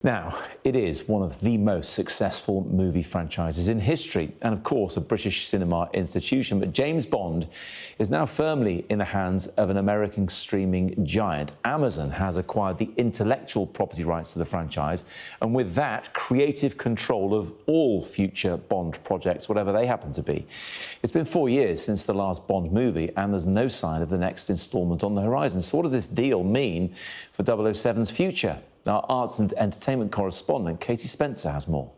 Now, it is one of the most successful movie franchises in history and, of course, a British cinema institution. But James Bond is now firmly in the hands of an American streaming giant. Amazon has acquired the intellectual property rights to the franchise and, with that, creative control of all future Bond projects, whatever they happen to be. It's been 4 years since the last Bond movie and there's no sign of the next instalment on the horizon. So what does this deal mean for 007's future? Our arts and entertainment correspondent, Katie Spencer, has more.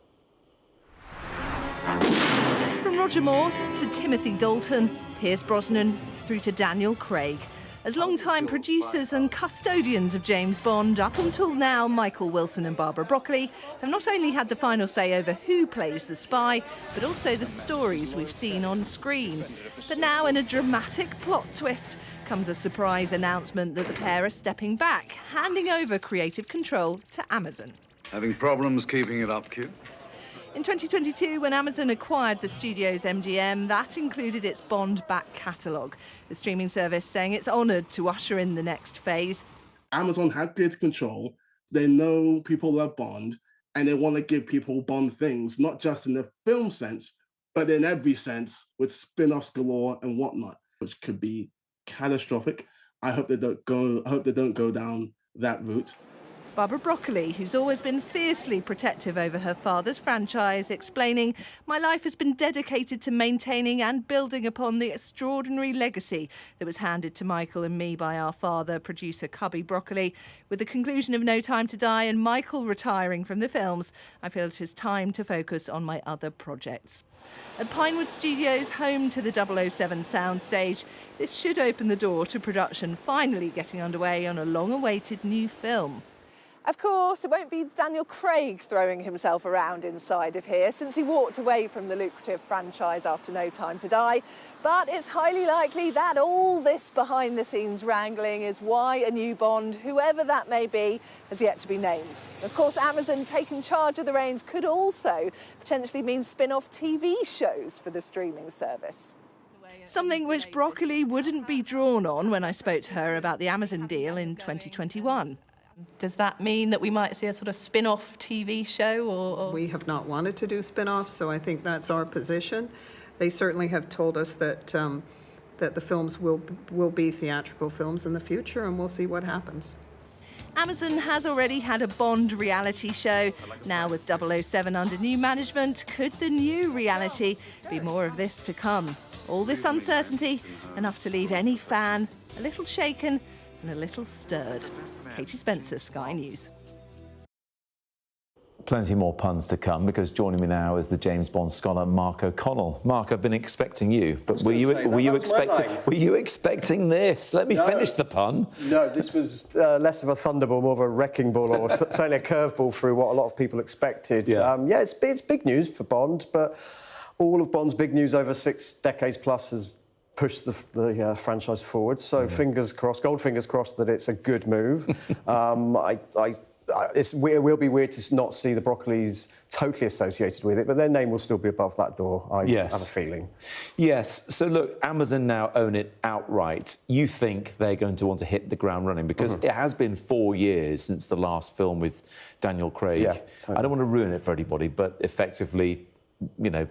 From Roger Moore to Timothy Dalton, Pierce Brosnan through to Daniel Craig. As long-time producers and custodians of James Bond, up until now, Michael Wilson and Barbara Broccoli have not only had the final say over who plays the spy, but also the stories we've seen on screen. But now, in a dramatic plot twist, comes a surprise announcement that the pair are stepping back, handing over creative control to Amazon. Having problems keeping it up, Q? In 2022, when Amazon acquired the studio's MGM, that included its Bond back catalogue. The streaming service saying it's honoured to usher in the next phase. Amazon had creative control. They know people love Bond, and they want to give people Bond things, not just in the film sense, but in every sense, with spin-offs galore and whatnot, which could be catastrophic. I hope they don't go down that route. Barbara Broccoli, who's always been fiercely protective over her father's franchise, explaining, "My life has been dedicated to maintaining and building upon the extraordinary legacy that was handed to Michael and me by our father, producer Cubby Broccoli. With the conclusion of No Time to Die and Michael retiring from the films, I feel it is time to focus on my other projects." At Pinewood Studios, home to the 007 soundstage, this should open the door to production finally getting underway on a long-awaited new film. Of course, it won't be Daniel Craig throwing himself around inside of here, since he walked away from the lucrative franchise after No Time to Die. But it's highly likely that all this behind-the-scenes wrangling is why a new Bond, whoever that may be, has yet to be named. Of course, Amazon taking charge of the reins could also potentially mean spin-off TV shows for the streaming service. Something which Broccoli wouldn't be drawn on when I spoke to her about the Amazon deal in 2021. Does that mean that we might see a sort of spin-off TV show? Or... We have not wanted to do spin-offs, so I think that's our position. They certainly have told us that that the films will be theatrical films in the future, and we'll see what happens. Amazon has already had a Bond reality show. Now with 007 under new management, could the new reality be more of this to come? All this uncertainty, enough to leave any fan a little shaken and a little stirred. Katie Spencer, Sky News. Plenty more puns to come, because joining me now is the James Bond scholar Mark O'Connell. Mark, I've been expecting you, but were you expecting this? Let me finish the pun. No, this was less of a thunderball, more of a wrecking ball, or certainly a curveball through what a lot of people expected. Yeah, it's big news for Bond, but all of Bond's big news over 6 decades plus has pushed the franchise forward. So fingers crossed, gold fingers crossed that it's a good move. It will be weird to not see the Broccolis totally associated with it, but their name will still be above that door, I have a feeling. Yes. So, look, Amazon now own it outright. You think they're going to want to hit the ground running, because it has been 4 years since the last film with Daniel Craig. Yeah, totally. I don't want to ruin it for anybody, but effectively, you know,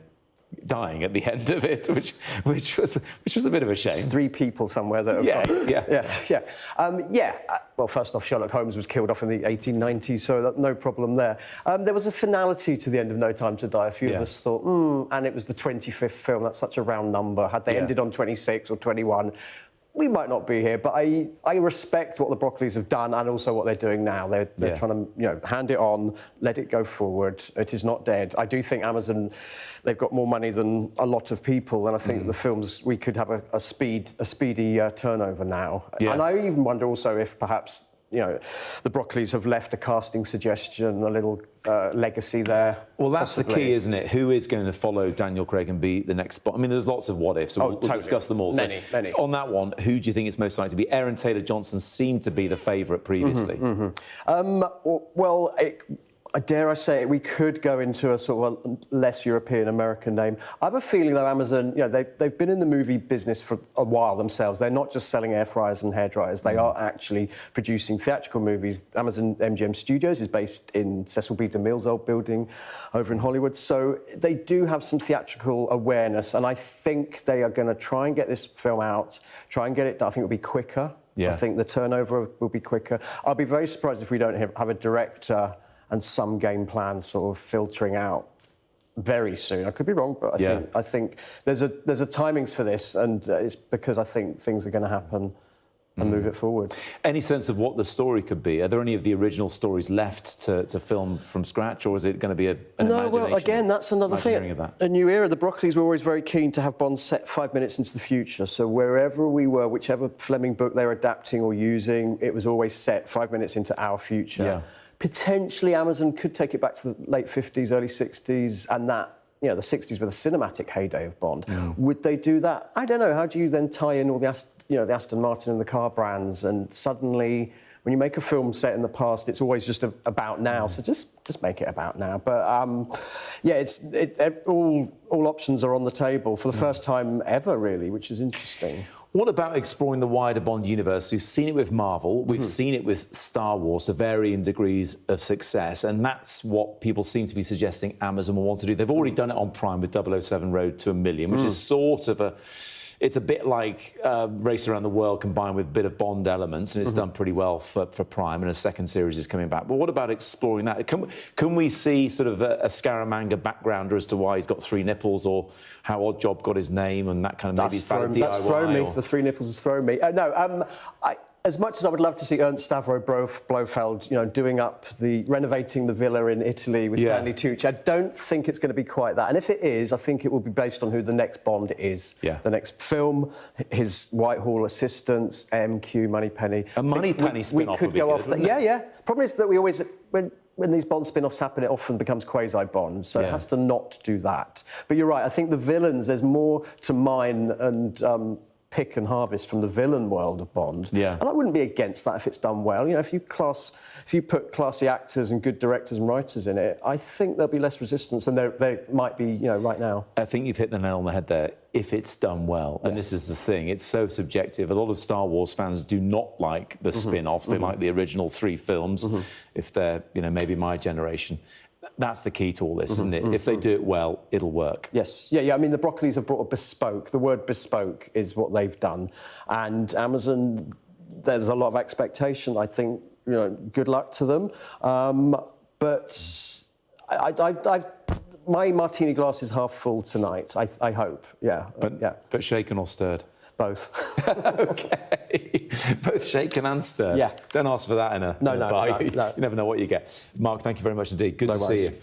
dying at the end of it, which was a bit of a shame. There's 3 people somewhere that have well, first off, Sherlock Holmes was killed off in the 1890s, so no problem there. There was a finality to the end of No Time to Die. A few of us thought, and it was the 25th film. That's such a round number. Had they ended on 26 or 21, we might not be here. But I respect what the Broccoli's have done and also what they're doing now. They're trying to, hand it on, let it go forward. It is not dead. I do think Amazon, they've got more money than a lot of people, and I think the films, we could have a speedy turnover now. Yeah. And I even wonder also if perhaps, the Broccoli's have left a casting suggestion, a little legacy there. Well, that's possibly the key, isn't it? Who is going to follow Daniel Craig and be the next Bond? I mean, there's lots of what-ifs, so we'll discuss them all. Many. On that one, who do you think it's most likely to be? Aaron Taylor-Johnson seemed to be the favourite previously. dare I say it, we could go into a sort of a less European American name. I have a feeling, though, Amazon, they've been in the movie business for a while themselves. They're not just selling air fryers and hairdryers. They are actually producing theatrical movies. Amazon MGM Studios is based in Cecil B. DeMille's old building over in Hollywood. So they do have some theatrical awareness, and I think they are going to try and get this film out, try and get it done. I think it'll be quicker. Yeah. I think the turnover will be quicker. I'll be very surprised if we don't have a director and some game plan sort of filtering out very soon. I could be wrong, but I think there's a timings for this, and it's because I think things are going to happen and move it forward. Any sense of what the story could be? Are there any of the original stories left to film from scratch, or is it going to be an imagination? Well, again, that's another thing. A new era. The Broccoli's were always very keen to have Bond set 5 minutes into the future. So wherever we were, whichever Fleming book they were adapting or using, it was always set 5 minutes into our future. Yeah. Potentially, Amazon could take it back to the late 50s, early 60s, and that, the 60s were the cinematic heyday of Bond. Would they do that? I don't know. How do you then tie in all the Aston Martin and the car brands, and suddenly, when you make a film set in the past, it's always just about now. So just make it about now. But all options are on the table for the first time ever, really, which is interesting. What about exploring the wider Bond universe? We've seen it with Marvel, we've seen it with Star Wars to varying degrees of success, and that's what people seem to be suggesting Amazon will want to do. They've already done it on Prime with 007 Road to a Million, which is sort of it's a bit like Race Around the World combined with a bit of Bond elements, and it's done pretty well for Prime, and a second series is coming back. But what about exploring that? Can we see sort of a Scaramanga backgrounder as to why he's got 3 nipples, or how Oddjob got his name, and that kind of maybe DIY? That's thrown me. The 3 nipples has thrown me. As much as I would love to see Ernst Stavro Blofeld, doing up renovating the villa in Italy with Stanley Tucci, I don't think it's going to be quite that. And if it is, I think it will be based on who the next Bond is. Yeah. The next film, his Whitehall assistants, MQ, Moneypenny. A Moneypenny spin-off would be good, wouldn't it? Yeah. Problem is that we always, when these Bond spin-offs happen, it often becomes quasi-Bond, so it has to not do that. But you're right, I think the villains, there's more to mine and pick and harvest from the villain world of Bond. Yeah. And I wouldn't be against that if it's done well. If you put classy actors and good directors and writers in it, I think there'll be less resistance than there might be, right now. I think you've hit the nail on the head there. If it's done well, and this is the thing, it's so subjective. A lot of Star Wars fans do not like the spin-offs. They like the original 3 films, if they're, maybe my generation. That's the key to all this, isn't it? If they do it well, it'll work. Yes. Yeah. I mean, the Broccolis have brought a bespoke. The word bespoke is what they've done. And Amazon, there's a lot of expectation. I think, good luck to them. But my martini glass is half full tonight, I hope. Yeah. But shaken or stirred? Both. OK. Both shaken and stirred. Yeah. Don't ask for that in a bar. No. You never know what you get. Mark, thank you very much indeed. Good to see you.